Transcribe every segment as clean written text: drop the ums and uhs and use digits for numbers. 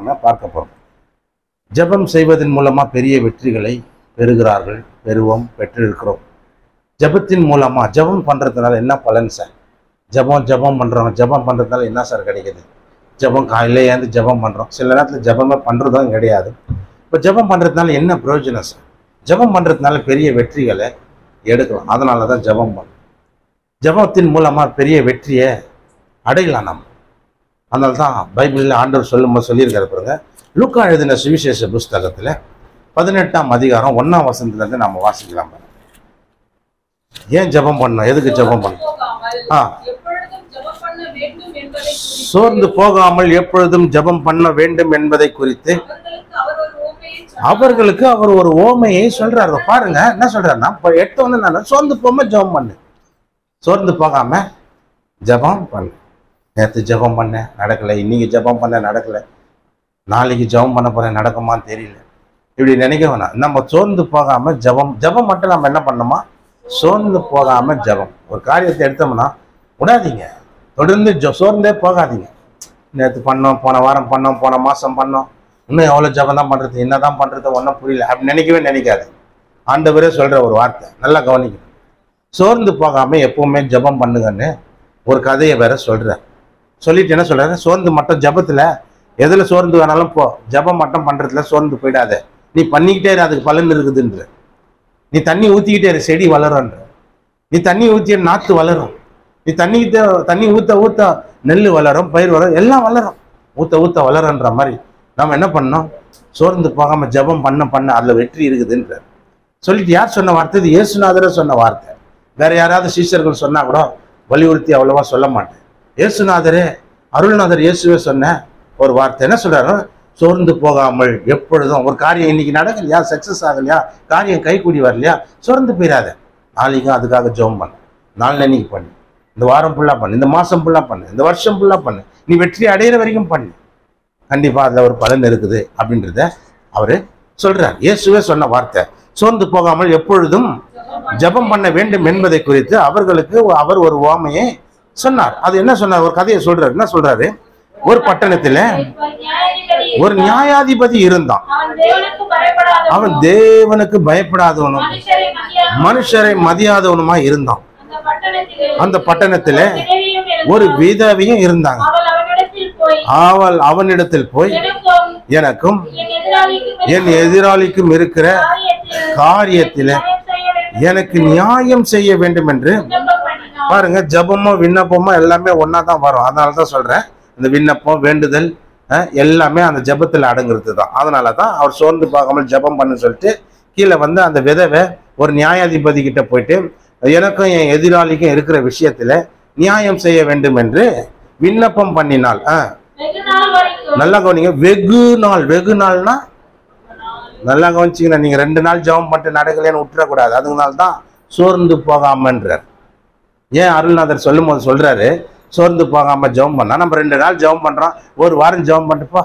நம்ம பார்க்க போறோம். ஜெபம் செய்வதன் மூலமா பெரிய வெற்றிகளை பெறுகிறார்கள், பெறுவோம், பெற்றிருக்கிறோம். ஜெபத்தின் மூலமா ஜெபம் பண்றதுனால என்ன பலன் சார்? ஜெபம் பண்றோம், ஜெபம் பண்றதுனால என்ன சார் கிடைக்குது? ஜெபம் காலையில ஏந்து ஜெபம் பண்றோம், சில நேரத்தில் ஜெபமே பண்றதும் கிடையாது. இப்போ ஜெபம் பண்றதுனால என்ன பிரயோஜனம் சார்? ஜெபம் பண்றதுனால பெரிய வெற்றிகளை எடுக்கலாம். அதனால தான் ஜெபம் பண்ணணும். ஜெபத்தின் மூலமா பெரிய வெற்றியை அடையலாம் நம்ம. அதனால தான் பைபிளில் ஆண்டவர் சொல்லும்போது சொல்லியிருக்காரு பாருங்க. லூக்கா எழுதின சுவிசேஷ புஸ்தகத்தில் 18ஆம் அதிகாரம் 1ஆம் வசனத்திலிருந்து நம்ம வாசிக்கலாம். ஏன் ஜெபம் பண்ணணும்? எதுக்கு ஜெபம் பண்ணணும்? சோர்ந்து போகாமல் எப்பொழுதும் ஜெபம் பண்ண வேண்டும் என்பதை குறித்து அவர்களுக்கு அவர் ஒரு ஓமையை சொல்றாரு. பாருங்க என்ன சொல்றாருன்னா, எடுத்தவொன்னு நான் சோர்ந்து போகாம ஜெபம் பண்ணு, சோர்ந்து போகாம ஜெபம் பண்ணு. நேற்று ஜெபம் பண்ண நடக்கலை, இன்னைக்கு ஜெபம் பண்ண நடக்கலை, நாளைக்கு ஜெபம் பண்ண போறேன் நடக்குமான்னு தெரியல, இப்படி நினைக்க வேணாம். நம்ம சோர்ந்து போகாம ஜெபம் மட்டும் நம்ம என்ன பண்ணணுமா? சோர்ந்து போகாம ஜெபம். ஒரு காரியத்தை எடுத்தோம்னா விடாதீங்க, தொடர்ந்து சோர்ந்தே போகாதீங்க. நேற்று பண்ணோம், போன வாரம் பண்ணோம், போன மாசம் பண்ணோம், இன்னும் எவ்வளோ ஜெபம் தான் பண்றது, என்னதான் பண்றது, ஒன்றும் புரியல அப்படி நினைக்கவே நினைக்காது. ஆண்டவரே சொல்ற ஒரு வார்த்தை நல்லா கவனிக்கணும். சோர்ந்து போகாம எப்பவுமே ஜெபம் பண்ணுங்கன்னு ஒரு கதையை வேற சொல்றார். சொல்லிட்டு என்ன சொல்றாரு? சோர்ந்து மட்டும் ஜெபத்துல எதுல சோர்ந்து வேணாலும் போ, ஜெபம் மட்டும் பண்றதுல சோர்ந்து போயிடாத, நீ பண்ணிக்கிட்டே இரு, அதுக்கு பலன் இருக்குதுன்ற. நீ தண்ணி ஊத்திக்கிட்டே இரு, செடி வளரும்ன்ற. நீ தண்ணி ஊத்திய நாத்து வளரும், நீ தண்ணி ஊத்த ஊத்த நெல் வளரும், பயிர் வளரும், எல்லாம் வளரும், ஊத்த ஊத்த வளருன்ற மாதிரி நம்ம என்ன பண்ணோம்? சோர்ந்து போகாம ஜெபம் பண்ண அதுல வெற்றி இருக்குதுன்ற சொல்லிட்டு யார் சொன்ன வார்த்தை? இது இயேசுநாதரே சொன்ன வார்த்தை. வேற யாராவது சீஷர்கள் சொன்னா கூட வலியுறுத்தி அவ்வளவா சொல்ல மாட்டேன். இயேசுநாதரே, அருள்நாதர் இயேசுவே சொன்ன ஒரு வார்த்தை. என்ன சொல்றாரு? சோர்ந்து போகாமல் எப்பொழுதும். ஒரு காரியம் இன்னைக்கு நடக்கலையா, சக்சஸ் ஆகலையா, காரியம் கைக்கூடி வரலையா, சோர்ந்து போயிடாத. நாளைக்கும் அதுக்காக ஜெபம் பண்ணு, நாளைக்கு பண்ணு, இந்த வாரம் ஃபுல்லா பண்ணு, இந்த மாசம் ஃபுல்லா பண்ணு, இந்த வருஷம் ஃபுல்லா பண்ணு, நீ வெற்றி அடையிற வரைக்கும் பண்ணு, கண்டிப்பா அதுல ஒரு பலன் இருக்குது அப்படின்றத அவரு சொல்றார். இயேசுவே சொன்ன வார்த்தை. சோர்ந்து போகாமல் எப்பொழுதும் ஜெபம் பண்ண வேண்டும் என்பதை குறித்து அவர்களுக்கு அவர் ஒரு உவமையை சொன்னார். அது என்ன சொன்னார்? ஒரு கதையை சொல்றாரு. என்ன சொல்றாரு? ஒரு பட்டணத்துல ஒரு நியாயாதிபதி இருந்தான். அவன் தேவனுக்கு பயப்படாதவனும் மனுஷரை மதியாதவனுமா இருந்தான். அந்த பட்டணத்துல ஒரு விதவையும் இருந்தாங்க. அவள் அவனிடத்தில் போய், எனக்கும் என் எதிராளிக்கும் இருக்கிற காரியத்தில எனக்கு நியாயம் செய்ய வேண்டும் என்று. பாருங்க, ஜபமோ விண்ணப்பமோ எல்லாமே ஒன்னா தான் வரும். அதனாலதான் சொல்றேன், இந்த விண்ணப்பம் வேண்டுதல் எல்லாமே அந்த ஜபத்துல அடங்குறது தான். அதனாலதான் அவர் சோர்ந்து பார்க்காமல் ஜபம் பண்ணு சொல்லிட்டு கீழே வந்து அந்த விதவை ஒரு நியாயாதிபதி கிட்ட போயிட்டு, எனக்கும் என் எதிராளிக்கும் இருக்கிற விஷயத்துல நியாயம் செய்ய வேண்டும் என்று விண்ணப்பம் பண்ணினாள். நல்லா கவனிங்க. வெகு நாள்னா நல்லா கவனிச்சிங்கன்னா, நீங்க 2 நாள் ஜெபம் பண்ணிட்டு நடக்கலன்னு விட்டுறக்கூடாது. அதுனால்தான் சோர்ந்து போகாமன்றார். ஏன் அருள்நாதர் சொல்லும் போது சொல்றாரு, சோர்ந்து போகாம ஜெபம் பண்ணா, நம்ம 2 நாள் ஜெபம் பண்றோம், ஒரு வாரம் ஜெபம் பண்ணிட்டுப்பா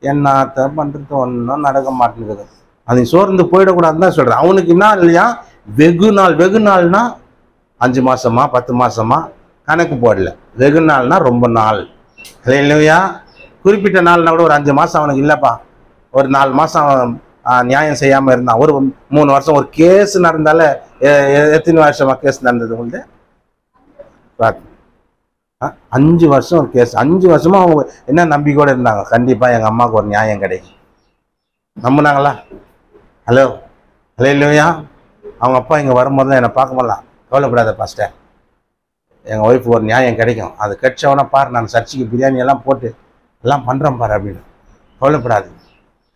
என்னத்த பண்றது, ஒன்றும் நடக்க மாட்டேங்குது, அது சோர்ந்து போயிடக்கூடாதுன்னு தான் சொல்றேன். அவனுக்கு என்ன இல்லையா? வெகு நாள்னா 5 மாசமா 10 மாசமா கணக்கு போடல. வெகு நாள்னா ரொம்ப நாள் இல்லையா? குறிப்பிட்ட நாள்னா கூட ஒரு 5 மாசம் அவனுக்கு இல்லப்பா, ஒரு 4 மாசம் நியாயம் செய்யாம இருந்தான், ஒரு 3 வருஷம். ஒரு கேஸ் நடந்தால எத்தனை வருஷமா கேஸ் நடந்தது உண்டு? 5 வருஷம் ஒரு கேஸ். 5 வருஷமா அவங்க என்ன நம்பிக்கையோட இருந்தாங்க? கண்டிப்பா எங்க அம்மாவுக்கு ஒரு நியாயம் கிடைக்கும் நம்பினாங்களா? ஹலோ இல்லையா? அவங்க அப்பா இங்க வரும்போது என்னை பார்க்க முடியலாம், கவலைப்படாத பாஸ்டர், எங்கள் ஒய்ஃபுக்கு ஒரு நியாயம் கிடைக்கும், அது கிடைச்சவனா பாரு, நான் சர்ச்சுக்கு பிரியாணி எல்லாம் போட்டு எல்லாம் பண்ணுறேன் பாரு அப்படின்னு. கவலைப்படாது,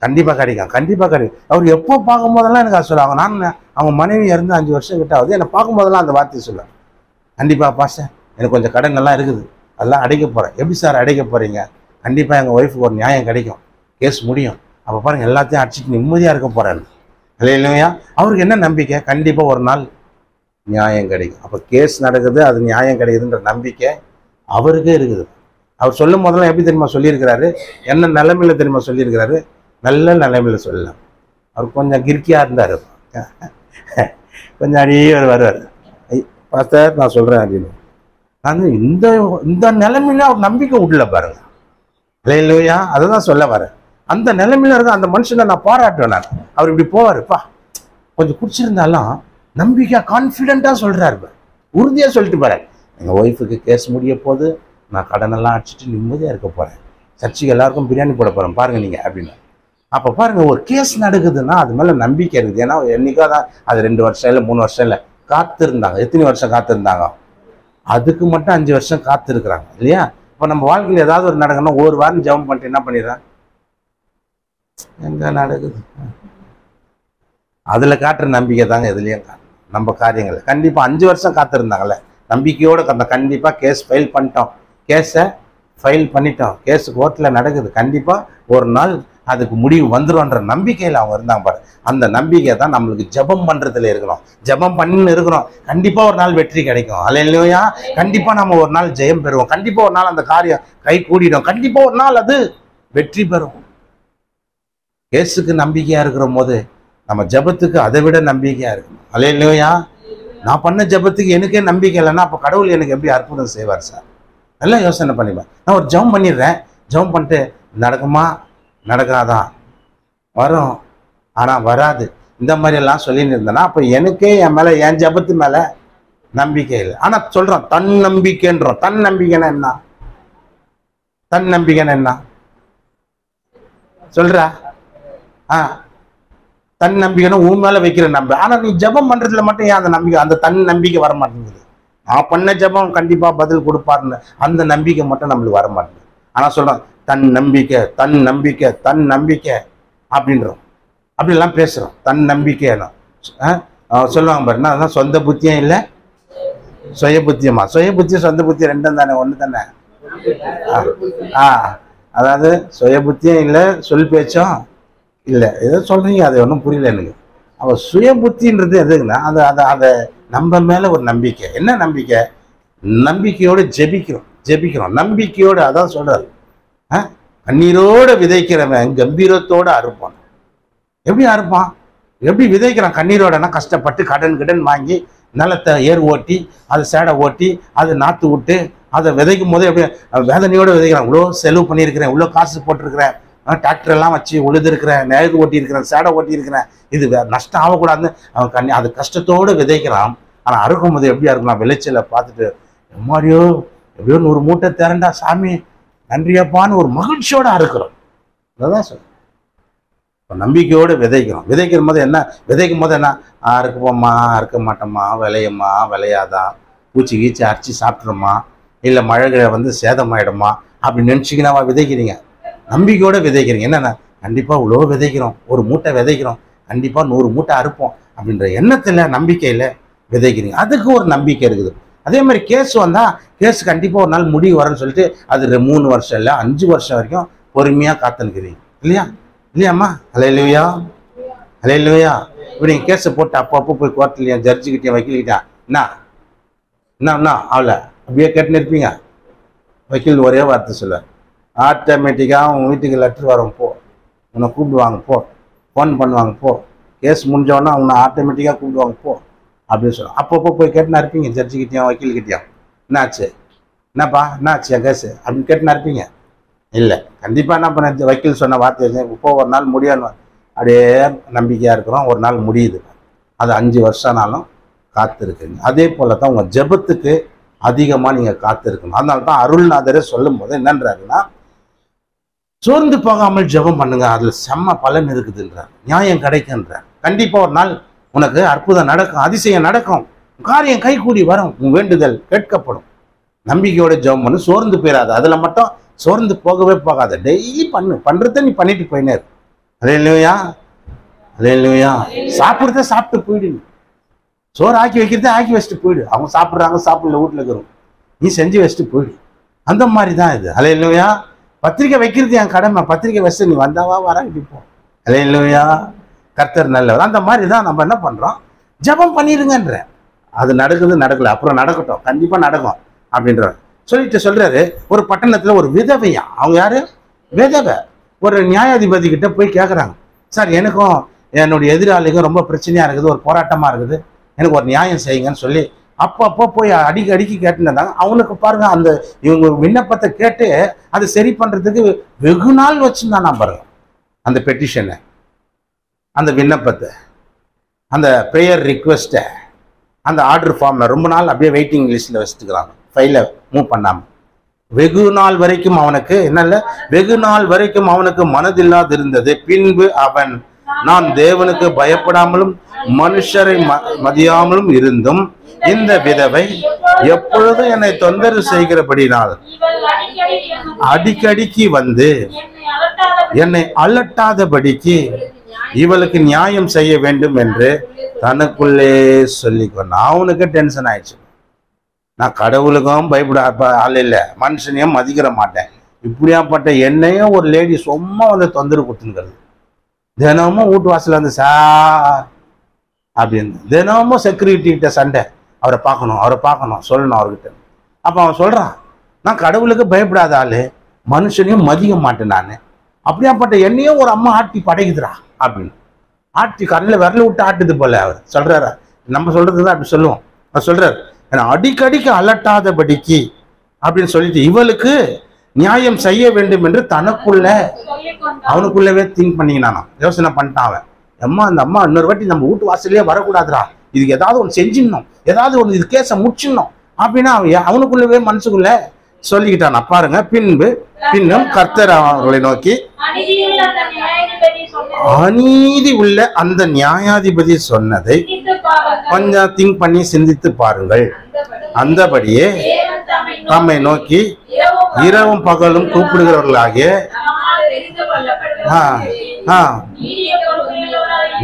கண்டிப்பாக கிடைக்கும். அவர் எப்போ பார்க்கும்போதெல்லாம் எனக்கு அது சொல்லுவாங்க. நான் அவங்க மனைவி இருந்து 5 வருஷம் கிட்ட ஆகுது, என்னை பார்க்கும்போதெல்லாம் அந்த வார்த்தையை சொல்லுவேன். கண்டிப்பாக பாஸ்டர், எனக்கு கொஞ்சம் கடன் எல்லாம் இருக்குது, அதெல்லாம் அடைக்க போகிறேன். எப்படி சார் அடைக்க போகிறீங்க? கண்டிப்பாக எங்கள் ஒய்ஃபுக்கு ஒரு நியாயம் கிடைக்கும், கேஸ் முடியும், அப்போ பாருங்கள் எல்லாத்தையும் அடிச்சுட்டு நிம்மதியாக இருக்க போகிறேன் இல்லையா? அவருக்கு என்ன நம்பிக்கை? கண்டிப்பாக ஒரு நாள் நியாயம் கிடைக்கும். அப்போ கேஸ் நடக்குது, அது நியாயம் கிடைக்குதுன்ற நம்பிக்கை அவருக்கே இருக்குது. அவர் சொல்லும் போதெல்லாம் எப்படி தெரியுமா சொல்லியிருக்கிறாரு? என்ன நிலைமையில தெரியுமா சொல்லியிருக்கிறாரு? நல்ல நிலைமையில சொல்லலாம். அவர் கொஞ்சம் கிறுக்கியா இருந்தார், கொஞ்சம் அடியே வருவார், பாஸ்டர் நான் சொல்றேன் அப்படின்னு. நான் இந்த நிலைமையில அவர் நம்பிக்கை விடல பாருங்க இல்லையா? அதை தான் சொல்ல வரேன். அந்த நிலைமையில இருக்க அந்த மனுஷனை நான் பாராட்டுவேன். நான் அவர் இப்படி போவாருப்பா, கொஞ்சம் குடிச்சிருந்தாலும் நம்பிக்கையா கான்ஃபிடென்ட்டா சொல்றாரு, உறுதியா சொல்லிட்டு பாரு, எங்க ஒய்ஃபுக்கு கேஸ் முடிய போது, நான் கடனெல்லாம் அடிச்சுட்டு நிம்மதியா இருக்க போறேன், சர்ச்சுக்கு எல்லாருக்கும் பிரியாணி போட போறேன் பாருங்க நீங்க அப்படின்னு. அப்ப பாருங்க, ஒரு கேஸ் நடக்குதுன்னா அது மேல நம்பிக்கை இருக்குது. ஏன்னா என்னைக்கோ தான் அது 2 வருஷம் இல்லை 3 வருஷம் இல்லை காத்திருந்தாங்க. எத்தனை வருஷம் காத்திருந்தாங்க? அதுக்கு மட்டும் 5 வருஷம் காத்திருக்கிறாங்க இல்லையா? இப்ப நம்ம வாழ்க்கையில் ஏதாவது ஒரு நடக்கணும், ஒரு வாரம் ஜெபம் பண்ணிட்டு என்ன பண்ணிடுறேன், எங்க நடக்குது? அதுல காட்டுற நம்பிக்கை தாங்க எதுலயும் நம்ம காரியங்கள். கண்டிப்பா 5 வருஷம் காத்திருந்தாங்கல்ல, நம்பிக்கையோட கண்டிப்பா கேஸ் ஃபைல் பண்ணிட்டோம், கேஸை ஃபைல் பண்ணிட்டோம், கேஸ் கோர்ட்டில் நடக்குது, கண்டிப்பா ஒரு நாள் அதுக்கு முடிவு வந்துரும்ன்ற நம்பிக்கையில் அவங்க இருந்தாங்க பாரு. அந்த நம்பிக்கை தான் நம்மளுக்கு ஜெபம் பண்றதுல இருக்கணும். ஜெபம் பண்ணி இருக்கிறோம், கண்டிப்பா ஒரு நாள் வெற்றி கிடைக்கும். அல்லேலூயா. கண்டிப்பா நம்ம ஒரு நாள் ஜெயம் பெறுவோம், கண்டிப்பா ஒரு நாள் அந்த காரியம் கை கூடிடும், கண்டிப்பா ஒரு நாள் அது வெற்றி பெறும். கேஸுக்கு நம்பிக்கையா இருக்கிற போது நம்ம ஜெபத்துக்கு அதை விட நம்பிக்கையா இருக்கணும். அல்லேலூயா. நான் பண்ண ஜெபத்துக்கு எனக்கே நம்பிக்கை இல்லைன்னா அப்போ கடவுள் எனக்கு எப்படி அற்புதம் செய்வார் சார்? நல்லா யோசனை பண்ணிப்பேன். நான் ஒரு ஜெபம் பண்ணிடுறேன், ஜெபம் பண்ணிட்டு நடக்குமா நடக்காதான், வரும் ஆனா வராது, இந்த மாதிரி எல்லாம் சொல்லின்னு இருந்தேன்னா அப்போ எனக்கே என் மேல, என் ஜெபத்து மேல நம்பிக்கை இல்லை. ஆனா சொல்றோம் தன் நம்பிக்கைன்றோம். தன் நம்பிக்கைன்னா என்ன? தன் நம்பிக்கைன்னா என்ன சொல்றா? தன் நம்பிக்கைன்னு உன் மேல வைக்கிற நம்பிக்கை. ஆனா நீ ஜெபம் பண்றதுல மட்டும் ஏன் அந்த நம்பிக்கை, அந்த தன் நம்பிக்கை வர மாட்டேங்குது? நான் பண்ண ஜெபம் கண்டிப்பா பதில் கொடுப்பாருன்னு அந்த நம்பிக்கை மட்டும் நம்மளுக்கு வர மாட்டேங்குது. ஆனா சொல்றோம் தன் நம்பிக்கை, தன் நம்பிக்கை, தன் நம்பிக்கை அப்படின்றோம், அப்படிலாம் பேசுறோம். தன் நம்பிக்கைன்னு சொல்லுவாங்க பாருன்னா, அதான் சொந்த புத்தியும் இல்லை சுய புத்தியமா. சுய புத்தி சொந்த புத்தி ரெண்டும் தானே, ஒண்ணு தானே. அதாவது சுய புத்தியும் இல்லை, சொல் பேச்சும் இல்லை. ஏதோ சொல்றீங்க, அது ஒன்றும் புரியல எனக்கு. அவ சுய புத்தின்றது எதுக்குன்னா, அதை நம்ம மேல ஒரு நம்பிக்கை. என்ன நம்பிக்கை? நம்பிக்கையோடு ஜெபிக்கிறோம் நம்பிக்கையோடு. அதான் சொல்றாரு, கண்ணீரோட விதைக்கிறவன் கம்பீரத்தோட அறுப்பான். எப்படி அறுப்பான்? எப்படி விதைக்கிறான்? கண்ணீரோடனா கஷ்டப்பட்டு கடன் வாங்கி நிலத்தை ஏர் ஓட்டி அதை சேடை ஓட்டி அதை நாற்று விட்டு அதை விதைக்கும் போதே எப்படி வேதனையோட விதைக்கிறான். இவ்வளோ செலவு பண்ணியிருக்கிறேன், இவ்வளோ காசு போட்டிருக்கிறேன், டிராக்டர் எல்லாம் வச்சு உழுதுருக்கிறேன், நேரு ஓட்டி இருக்கிறேன், சேடை ஓட்டி இருக்கிறேன், இது நஷ்டம் ஆகக்கூடாதுன்னு அவன் அது கஷ்டத்தோடு விதைக்கிறான். ஆனால் அறுக்கும் போது எப்படியா இருக்கலாம்? விளைச்சலை பார்த்துட்டு எம்மாடியோ எப்படியோ 100 மூட்டை திரண்டா சாமி நன்றியப்பான்னு ஒரு மகிழ்ச்சியோட அறுக்கிறோம். அதான் சொல்ல நம்பிக்கையோடு விதைக்கிறோம். விதைக்கும் போது என்ன அறுக்கப்போம்மா, அறுக்க மாட்டோமா, விளையம்மா விளையாதா, பூச்சி கீச்சி அரைச்சி சாப்பிட்றோமா, இல்லை மழை வந்து சேதமாயிடுமா அப்படின்னு நினச்சிக்கினாவா விதைக்கிறீங்க? நம்பிக்கையோட விதைக்கிறீங்க. என்னென்ன கண்டிப்பாக இவ்வளோ விதைக்கிறோம், ஒரு மூட்டை விதைக்கிறோம், கண்டிப்பாக 100 மூட்டை அறுப்போம் அப்படின்ற எண்ணத்தில் நம்பிக்கையில் விதைக்கிறீங்க. அதுக்கு ஒரு நம்பிக்கை இருக்குது. அதே மாதிரி கேஸ் வந்தால் கேஸ் கண்டிப்பாக ஒரு நாள் முடிவு வரேன்னு சொல்லிட்டு அது 3 வருஷம் இல்லை 5 வருஷம் வரைக்கும் பொறுமையாக காத்துனுக்கிறீங்க இல்லையாம்மா? அல்லேலூயா. இப்போ நீங்கள் கேஸை போட்டு அப்பப்போ போய் கோர்ட்லையும் ஜட்ஜுக்கிட்டேயும் வக்கீல்கிட்டேன் என்ன அவளை அப்படியே கேட்டுன்னு இருப்பீங்க. வக்கீல் ஒரே வார்த்தை சொல்லுவார், ஆட்டோமேட்டிக்காக உங்கள் வீட்டுக்கு லெட்டர் வரும், போ, உன்னை கூப்பிடுவாங்க, போ, ஃபோன் பண்ணுவாங்க, போ, கேஸ் முடிஞ்சவொன்னா உன்னை ஆட்டோமேட்டிக்காக கூப்பிடுவாங்க, போ அப்படின்னு சொல்லுவாங்க. அப்பப்போ போய் கேட்டுனா இருப்பீங்க ஜட்ஜுக்கிட்டேயும் வக்கீல்கிட்டையும், என்னாச்சு என்னப்பா என்னாச்சு என் கேஸு அப்படின்னு கேட்டுனா இருப்பீங்க. இல்லை, கண்டிப்பாக என்ன பண்ண வக்கீல் சொன்ன வார்த்தை இப்போ ஒரு நாள் முடியணும், அப்படியே நம்பிக்கையாக இருக்கிறோம், ஒரு நாள் முடியுது. அது 5 வருஷம்னாலும் காத்திருக்குங்க. அதே போல தான் உங்கள் ஜெபத்துக்கு அதிகமாக நீங்கள் காத்திருக்கணும். அதனால தான் அருள்நாதரே சொல்லும் போது என்னன்றாருன்னா, சோர்ந்து போகாமல் ஜெபம் பண்ணுங்க, அதில் செம்ம பலன் இருக்குதுன்றார், நியாயம் கிடைக்குன்றார். கண்டிப்பாக ஒரு நாள் உனக்கு அற்புதம் நடக்கும், அதிசயம் நடக்கும், காரியம் கைகூடி வரும், உன் வேண்டுதல் கேட்கப்படும். நம்பிக்கையோட ஜெபம் பண்ணு, சோர்ந்து போயிடாது. அதில் மட்டும் சோர்ந்து போகவே போகாத, டெய்லி பண்றத நீ பண்ணிட்டு போயினே. அல்லேலூயா. சாப்பிட்றத சாப்பிட்டு போயிடு, சோறு ஆக்கி வைக்கிறத ஆக்கி வச்சுட்டு போயிடு. அவங்க சாப்பிட்றாங்க சாப்பிடல வீட்டில் இருக்கிறோம், நீ செஞ்சு வச்சுட்டு போயிடு. அந்த மாதிரி தான் இது. அல்லேலூயா. பத்திரிக்கை வைக்கிறது என் கடமை, பத்திரிக்கை வச்சு நீ வந்தாவா வர இப்போ. அல்லேலூயா. கர்த்தர் நல்லவர். அந்த மாதிரி தான் நம்ம என்ன பண்றோம், ஜெபம் பண்ணிடுங்கன்ற. அது நடக்கல, அப்புறம் நடக்கட்டும், கண்டிப்பா நடக்கும் அப்படின்ற சொல்றாரு. ஒரு பட்டணத்துல ஒரு விதவையா, அவங்க யாரு? விதவை. ஒரு நியாயாதிபதி கிட்ட போய் கேட்குறாங்க, சார் எனக்கும் என்னுடைய எதிராளிக்கும் ரொம்ப பிரச்சனையா இருக்குது, ஒரு போராட்டமா இருக்குது, எனக்கு ஒரு நியாயம் செய்யுங்கன்னு சொல்லி அப்பப்போ போய் அடிக்கி கேட்டுருந்தாங்க. அவனுக்கு பாருங்க, அந்த இவங்க விண்ணப்பத்தை கேட்டு அதை சரி பண்றதுக்கு வெகு நாள் வச்சுருந்தான். நான் பாருங்க, அந்த பெட்டிஷனை, அந்த விண்ணப்பத்தை, அந்த ப்ரேயர் ரிக்வெஸ்ட்டை, அந்த ஆர்டர் ஃபார்மில் ரொம்ப நாள் அப்படியே வெயிட்டிங் லிஸ்ட்டில் வச்சுட்டுக்கிறாங்க, ஃபைலை மூவ் பண்ணாமல். வெகு நாள் வரைக்கும் அவனுக்கு என்னல்ல, வெகு நாள் வரைக்கும் அவனுக்கு மனதில்லாது இருந்தது. பின்பு அவன், நான் தேவனுக்கு பயப்படாமலும் மனுஷரை மதியாமலும் இருந்தும் இந்த விதவை எப்பொழுதும் என்னை தொந்தரவு செய்கிறபடினால் அடிக்கடிக்கு வந்து என்னை அலட்டாதபடிக்கு இவளுக்கு நியாயம் செய்ய வேண்டும் என்று தனக்குள்ளே சொல்லிக்கொண்டான். அவனுக்கு டென்ஷன் ஆயிடுச்சு. நான் கடவுளுக்கும் பயப்பட ஆள் இல்லை, மனுஷனையும் மதிக்கிற மாட்டேன், இப்படியாப்பட்ட என்னையும் ஒரு லேடி சும்மா வந்து தொந்தரவு கொடுத்துங்கிறது. தினமும் வீட்டு வாசல வந்து சார் அப்படின்னு தினமும் செக்யூரிட்டி கிட்ட சண்டை, அவரை பார்க்கணும் சொல்லணும் அவர்கிட்ட. அப்போ அவன் சொல்றான், நான் கடவுளுக்கு பயப்படாத ஆளு, மனுஷனையும் மதிக்க மாட்டேன் நான், அப்படியாப்பட்ட என்னையும் ஒரு அம்மா ஆட்டி படைக்குதுரா அப்படின்னு. ஆட்டி கண்ணில் விரல விட்டு ஆட்டுது போல அவர் சொல்றாரு. நம்ம சொல்றது தான் அப்படி சொல்லுவோம். அவர் சொல்றாரு, அடிக்கடிக்கு அலட்டாதபடிக்கு அப்படின்னு சொல்லிட்டு இவளுக்கு நியாயம் செய்ய வேண்டும் என்று தனக்குள்ள அவனுக்குள்ளவே திங்க் பண்ணிக்கினானா, யோசனை பண்ணிட்டான் அவன். அம்மா அந்த அம்மா இன்னொரு வாட்டி நம்ம வீட்டு வாசலே வரக்கூடாதுரா, இதுக்கு ஏதாவது ஒன்று செஞ்சிடணும், ஏதாவது ஒன்று இது கேஸை முடிச்சிடணும் அப்படின்னா அவனுக்குள்ளவே மனசுக்குள்ள சொல்லிக்கிட்டானா பாருங்க. பின்னும் கர்த்தர் அவர்களை நோக்கி, அநீதி உள்ள அந்த நியாயாதிபதி சொன்னதை கொஞ்சம் திங்க் பண்ணி சிந்தித்து பாருங்கள். அந்தபடியே தம்மை நோக்கி இரவும் பகலும் கூப்பிடுகிறவர்களாகிய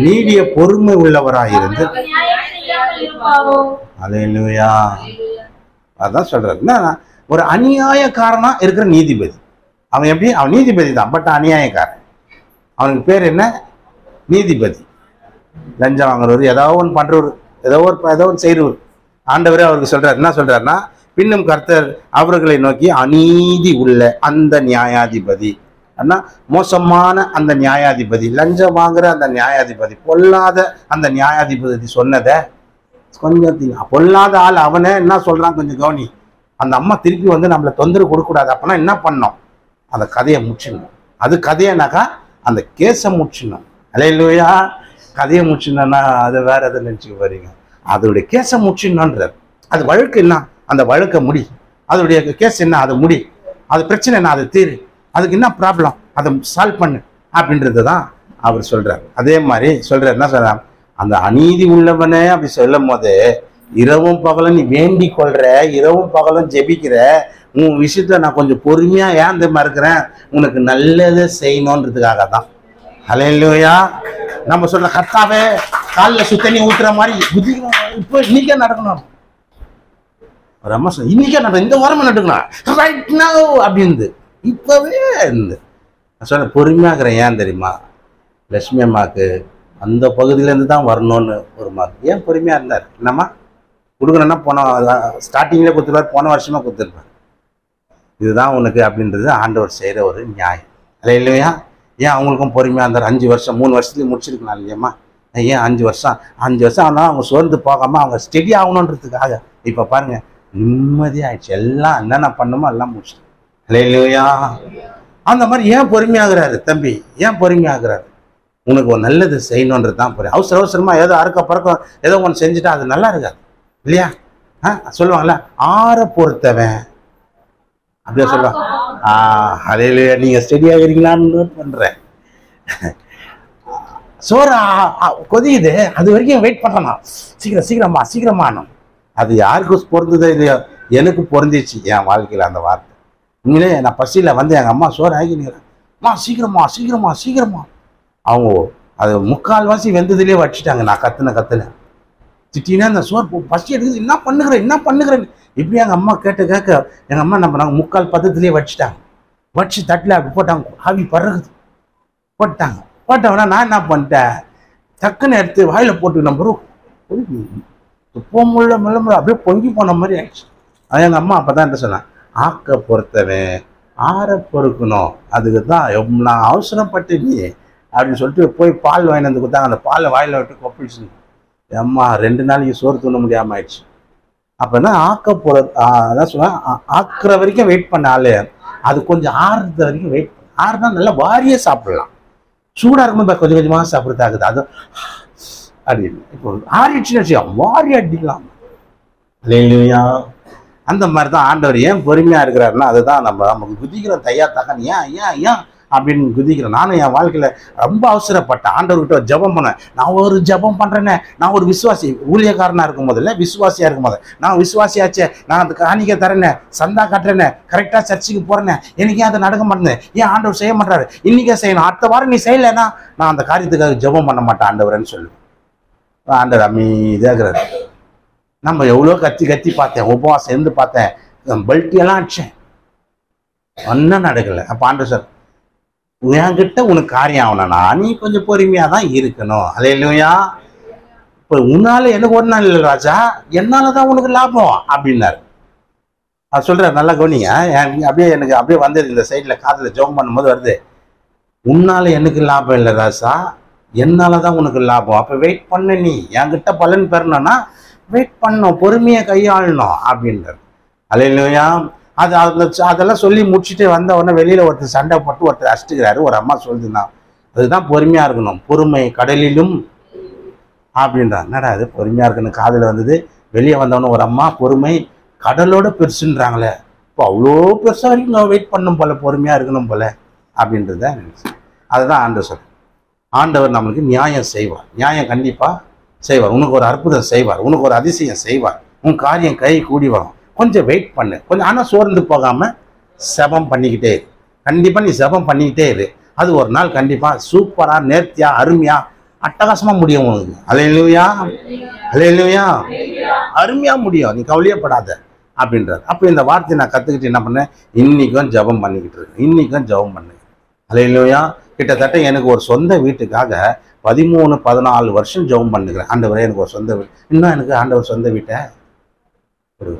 நீடிய பொறுமை உள்ளவராயிருந்து, அல்லேலூயா, அதான் சொல்றாரு. ஒரு அநியாயக்காரனா இருக்கிற நீதிபதி அவன். எப்படி? அவன் நீதிபதி தான், பட் அநியாயக்காரன். அவனுக்கு பேர் என்ன? நீதிபதி. லஞ்சம் வாங்குறவர், ஏதாவது ஒன்று பண்றவர், ஏதோ ஒன்று செய்கிறவர். ஆண்டவரே அவருக்கு சொல்றாரு, என்ன சொல்றாருன்னா, பின்னும் கர்த்தர் அவர்களை நோக்கி அநீதி உள்ள அந்த நியாயாதிபதி, அண்ணா மோசமான அந்த நியாயாதிபதி, லஞ்சம் வாங்குற அந்த நியாயாதிபதி, பொல்லாத அந்த நியாயாதிபதி சொன்னதை கொஞ்சம் பொல்லாத ஆள் அவனே என்ன சொல்றான் கொஞ்சம் கவனி. அந்த அம்மா திருப்பி வந்து நம்மளை தொந்தரவு கொடுக்கக்கூடாது. அப்பனா என்ன பண்ணணும்? அந்த கதையை முடிச்சிடணும். அது கதையனாக்கா அந்த கேஸை முடிச்சிடணும். அல்லேலூயா. கதையை முடிச்சிடணும்னா அதை வேற எதை நினச்சிக்க போறீங்க? அதோடைய கேஸை முடிச்சிடணுன்றார். அது வழக்கு என்ன? அந்த வழக்கை முடி. அதோடைய கேஸ் என்ன? அதை முடி. அது பிரச்சனை என்ன? அதை தீரு. அதுக்கு என்ன ப்ராப்ளம்? அதை சால்வ் பண்ணு அப்படின்றது தான் அவர் சொல்றார். அதே மாதிரி சொல்றார், என்ன சொல்றார்? அந்த அநீதி உள்ளவனே அப்படி சொல்லும் போது, இரவும் பகலும் நீ வேண்டிக் கொள்ற, இரவும் பகலும் ஜெபிக்கிற, உன் விஷயத்துல நான் கொஞ்சம் பொறுமையா ஏன் தெரியுமா இருக்கிறேன்? உனக்கு நல்லதை செய்யணுன்றதுக்காக தான். அல்லேலூயா. நம்ம சொல்ற கர்த்தாவே காலில் சுத்தண்ணி ஊத்துற மாதிரி இப்போ இன்னைக்கே நடக்கணும். ஒரு அம்மா சொன்ன, இன்னைக்கே நடக்கும், இந்த வாரமா நடக்கணும் ரைட் நவ் அப்படின்னு இப்பவே இருந்து நான் சொன்ன பொறுமையா இருக்கிறேன். ஏன் தெரியுமா? லட்சுமி அம்மாவுக்கு அந்த பகுதியிலேருந்து தான் வரணும்னு ஒரு மாதிரி. ஏன் பொறுமையா இருந்தார்? என்னம்மா கொடுக்கணும்னா போன ஸ்டார்டிங்லேயே கொடுத்துருவார், போன வருஷமா கொடுத்துருப்பார். இதுதான் உனக்கு அப்படின்றது ஆண்டவர் செய்கிற ஒரு நியாயம். அல்லேலூயா. ஏன் அவங்களுக்கும் பொறுமையாக இருந்தார்? 5 வருஷம் 3 வருஷத்துலேயும் முடிச்சிருக்கலாம் இல்லையம்மா. ஏன் 5 வருஷம் ஆனால் அவங்க சோர்ந்து போகாமல் அவங்க ஸ்டெடி ஆகணுன்றதுக்காக இப்போ பாருங்க நிம்மதியாகிடுச்சு. எல்லாம் என்னென்ன பண்ணுமோ எல்லாம் முடிச்சிட்டு. அல்லேலூயா. அந்த மாதிரி ஏன் பொறுமையாகிறாரு தம்பி? ஏன் பொறுமையாகிறாரு? உனக்கு ஒரு நல்லது செய்யணுன்றது தான் பொறுமை. அவசரமாக ஏதோ அறுக்க பறக்க ஏதோ ஒன்று செஞ்சுட்டா அது நல்லா இருக்காது இல்லையா? சொல்லுவாங்கல்ல, ஆற பொறுத்தவன் அப்படியே சொல்லுவாங்க. அல்லேலூயா. நீங்க ஸ்டெடியா இருக்கீங்களான்னு நோட் பண்றேன். சோறு கொதியுது, அது வரைக்கும் வெயிட் பண்ணலாம். சீக்கிரமா. அது யாருக்கு பொருந்ததோ இல்லையோ, எனக்கு பொருந்திச்சு என் வாழ்க்கையில அந்த வார்த்தை. உண்மையிலே நான் பசியில வந்து எங்க அம்மா சோறு ஆகிக்கிறேன், சீக்கிரமா. அவங்க அது 3/4 வெந்ததுலேயே வச்சுட்டாங்க. நான் கத்துன திட்டினா அந்த சோறு பசி எடுக்குது, என்ன பண்ணுகிறேன் இப்படி எங்கள் அம்மா கேட்க எங்கள் அம்மா நம்ம நாங்கள் 3/4 வச்சுட்டாங்க. வச்சு தட்டில் அப்படி போட்டாங்க. ஆவி பறகுது. போட்டவனா நான் என்ன பண்ணிட்டேன், டக்குன்னு எடுத்து வாயில் போட்டு நம்பரும் முள்ள அப்படியே பொங்கி போன மாதிரி ஆயிடுச்சு. அது எங்கள் அம்மா அப்போ தான் என்ன சொன்னேன், ஆக்க பொறுத்தவன் ஆற பொறுக்கணும், அதுக்கு தான் நான் அவசரப்பட்டு நீ அப்படின்னு சொல்லிட்டு போய் பால் வாங்கி வந்து கொடுத்தாங்க. அந்த பாலை வாயில் விட்டு கொப்பிடுச்சு. அம்மா 2 நாளைக்கு சோறு தூண்ண முடியாமல் ஆயிடுச்சு. அப்போனா அதான் சொல்லுவேன், ஆக்குற வரைக்கும் வெயிட் பண்ண ஆளு, அது கொஞ்சம் ஆறுறது வரைக்கும் வெயிட் பண்ண. ஆறுனா நல்லா வாரியே சாப்பிடலாம். சூடா இருக்கும்போது கொஞ்சம் கொஞ்சமா சாப்பிடுறதாகுது. அது அப்படின்னு இப்போ ஆறிடுச்சுன்னு வச்சுக்கோ, வாரி அடிக்கலாம். இல்லையா? அந்த மாதிரி தான் ஆண்டவர் ஏன் பொறுமையா இருக்கிறாருன்னா, அதுதான் நமக்கு குதிக்கிறோம் தையா தகன், ஏன் ஏன் ஏன் அப்படின்னு குதிக்கிறேன். நானும் என் வாழ்க்கையில ரொம்ப அவசரப்பட்டேன். ஆண்டவர்கிட்ட ஜெபம் பண்ணேன். நான் ஒரு ஜெபம் பண்றேனே, நான் ஒரு விசுவாசி, ஊழியக்காரனா இருக்கும் போதில்ல, விசுவாசியா இருக்கும் போது நான் விசுவாசியாச்சே, நான் அந்த காணிக்கை தரேனே, சந்தா கட்டுறேனே, கரெக்டா சர்ச்சுக்கு போறேனே, எனக்கு ஏன் அதை நடக்க மாட்டேன், ஏன் ஆண்டவர் செய்ய மாட்டாரு, இன்னைக்கே செய்யணும், அடுத்த வாரம் நீ செய்யலைன்னா நான் அந்த காரியத்துக்காக ஜெபம் பண்ண மாட்டேன் ஆண்டவர்ன்னு சொல்லுவேன். ஆண்டவர் அமைதியாகிறாரு. நம்ம எவ்வளோ கத்தி கத்தி பார்த்தேன், உபவாசம் இருந்து பார்த்தேன், பெல்ட்டியெல்லாம் அடிச்சேன், ஒன்றும் நடக்கலை. அப்போ ஆண்டவர் சார், என்கிட்ட உனக்கு காரியம் ஆகணும்னா நீ கொஞ்சம் பொறுமையா தான் இருக்கணும். அல்லேலூயா. இப்போ உன்னால எனக்கு ஒரு நாள் இல்லை ராஜா, என்னாலதான் உனக்கு லாபம் அப்படின்னாரு. அது சொல்றாரு, நல்லா கவனிங்க. அப்படியே எனக்கு அப்படியே வந்தது இந்த சைட்ல காதுல ஜெபம் பண்ணும்போது வருது, உன்னால எனக்கு லாபம் இல்லை ராஜா, என்னாலதான் உனக்கு லாபம். அப்ப வெயிட் பண்ண, நீ என்கிட்ட பலன் பெறணும்னா வெயிட் பண்ணணும், பொறுமையை கையாளணும் அப்படின்றார். அல்லேலூயா. அதெல்லாம் சொல்லி முடிச்சுட்டு வந்த உடனே வெளியில ஒருத்தர் சண்டை போட்டு ஒருத்தர் அடிச்சுக்கிறாரு. ஒரு அம்மா சொல்லுதுன்னா, அதுதான் பொறுமையா இருக்கணும், பொறுமை கடலிலும் அப்படின்றார். என்னடா அது பொறுமையா இருக்கணும் காதுல வந்தது. வெளியே வந்தவொடனே ஒரு அம்மா, பொறுமை கடலோட பெருசுன்றாங்களே, இப்போ அவ்வளோ பெருசா வரைக்கும் வெயிட் பண்ணும் போல, பொறுமையா இருக்கணும் போல அப்படின்றத நினைச்சேன். அதுதான் ஆண்டவர் சொல்ற, ஆண்டவர் நம்மளுக்கு நியாயம் செய்வார், நியாயம் கண்டிப்பா செய்வார், உனக்கு ஒரு அற்புதம் செய்வார், உனக்கு ஒரு அதிசயம் செய்வார், உன் காரியம் கை கூடி வரும். கொஞ்சம் வெயிட் பண்ணு, கொஞ்சம். ஆனால் சோர்ந்து போகாம ஜெபம் பண்ணிக்கிட்டே இரு. கண்டிப்பா நீ ஜெபம் பண்ணிக்கிட்டே இரு. அது ஒரு நாள் கண்டிப்பா சூப்பரா, நேர்த்தியா, அருமையா, அட்டகாசமா முடியும் உனக்கு. அல்லேலூயா, அல்லேலூயா. அருமையா முடியும், நீ கவலையப்படாத அப்படின்றார். அப்போ இந்த வார்த்தையை நான் கத்துக்கிட்டு என்ன பண்ணேன், இன்னைக்கும் ஜெபம் பண்ணிக்கிட்டு இருக்கேன், இன்னைக்கும் ஜெபம் பண்ணு. அல்லேலூயா. கிட்டத்தட்ட எனக்கு ஒரு சொந்த வீட்டுக்காக 13-14 வருஷம் ஜெபம் பண்ணுகிறேன். ஆண்டவரே எனக்கு ஒரு சொந்த வீடு, இன்னும் எனக்கு ஆண்டவர் சொந்த வீட்டை.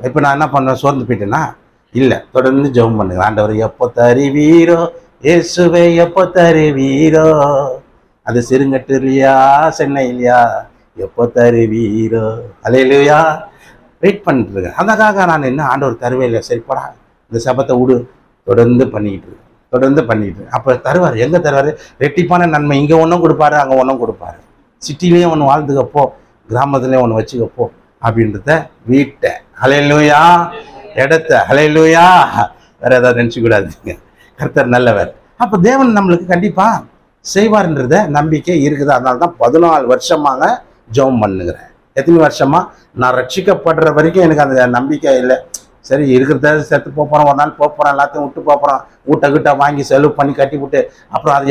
இப்போ நான் என்ன பண்ணேன், சோர்ந்து போயிட்டேன்னா இல்லை, தொடர்ந்து ஜெபம் பண்ணுங்க. ஆண்டவர் எப்போ தருவீரோ இயேசுவே, எப்போ தருவீரோ, அது சிறுங்கட்டு இல்லையா சென்னை இல்லையா, எப்போ தருவீரோ. அல்லேலூயா. வெயிட் பண்ணிட்டு இருக்கேன். அதுக்காக நான் என்ன, ஆண்டவர் தருவே இல்லை, சரிப்படா இந்த சபத்தை விடு, தொடர்ந்து பண்ணிக்கிட்டு இருக்கேன், தொடர்ந்து பண்ணிக்கிட்டு இருக்கேன். அப்போ தருவார். எங்கே தருவார்? ரெட்டிப்பான நன்மை. இங்கே ஒன்றும் கொடுப்பாரு, அங்கே ஒன்றும் கொடுப்பாரு. சிட்டிலேயும் ஒன்று வாழ்ந்துக்கப்போ, கிராமத்துலேயும் ஒன்று வச்சுக்கப்போ அப்படின்றத வீட்டை, அல்லேலூயா, இடத்த, அல்லேலூயா, வேற ஏதாவது நினைச்சுக்கூடாதுங்க. கர்த்தர் நல்லவர். அப்போ தேவன் நம்மளுக்கு கண்டிப்பா செய்வார்ன்றத நம்பிக்கை இருக்குது. அதனால தான் 14 வருஷமாக ஜெபம் பண்ணுகிறேன். எத்தனை வருஷமா? நான் ரட்சிக்கப்படுற வரைக்கும் எனக்கு அந்த நம்பிக்கை இல்லை. சரி, இருக்கிறத செத்து போகிறோம், ஒரு நாள் போகிறோம், எல்லாத்தையும் விட்டு போகிறோம், வீட்டை வாங்கி செலவு பண்ணி கட்டி விட்டு, அப்புறம் அது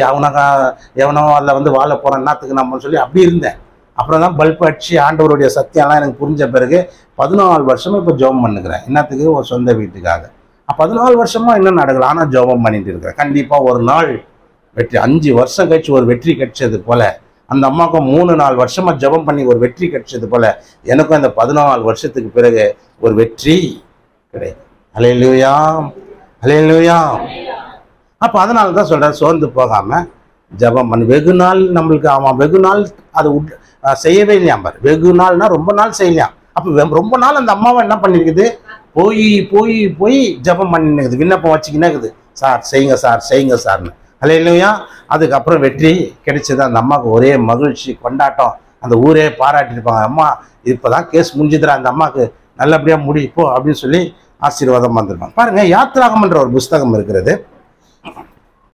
எவனோ அதில் வாழ போகிறோம், என்னத்துக்கு நம்மன்னு சொல்லி அப்படி இருந்தேன். அப்புறம் தான் பல்ப் அடிச்சு ஆண்டவருடைய சத்தியம்லாம் எனக்கு புரிஞ்ச பிறகு 14 வருஷமா இப்போ ஜெபம் பண்ணுகிறேன். என்னத்துக்கு? ஒரு சொந்த வீட்டுக்காக. 14 வருஷமா இன்னும் நடக்கலாம், ஆனால் ஜெபம் பண்ணிட்டு இருக்கிறேன். கண்டிப்பா ஒரு நாள் வெற்றி. 5 வருஷம் கழிச்சு ஒரு வெற்றி கிடைச்சது போல, அந்த அம்மாவுக்கும் 3-4 வருஷமா ஜெபம் பண்ணி ஒரு வெற்றி கிடைச்சது போல, எனக்கும் இந்த 14 வருஷத்துக்கு பிறகு ஒரு வெற்றி கிடைக்கும். அல்லேலூயா, அல்லேலூயா. அப்போ அதனால தான் சொல்றேன், சோர்ந்து போகாம ஜெபம் பண்ணு. வெகு நாள் நம்மளுக்கு அவன் வெகு நாள் அது செய்யவே இல்லையா பாரு. வெகு நாள்னா ரொம்ப நாள் செய்யலையாம். அப்போ ரொம்ப நாள் அந்த அம்மாவை என்ன பண்ணிருக்குது, போய் போய் போய் ஜெபம் பண்ணிருக்குது, விண்ணப்பம் வச்சுக்கினே இருக்குது, சார் செய்யுங்க சார், செய்யுங்க சார்னு. அல்லேலூயா. அதுக்கப்புறம் வெற்றி கிடைச்சது. அந்த அம்மாவுக்கு ஒரே மகிழ்ச்சி, கொண்டாட்டம். அந்த ஊரே பாராட்டி இருப்பாங்க, அம்மா இப்போதான் கேஸ் முடிஞ்சுதுரா, அந்த அம்மாவுக்கு நல்லபடியா முடிப்போ அப்படின்னு சொல்லி ஆசீர்வாதம் வந்திருப்பாங்க. பாருங்க, யாத்ராகம்ன்ற ஒரு புஸ்தகம் இருக்கிறது.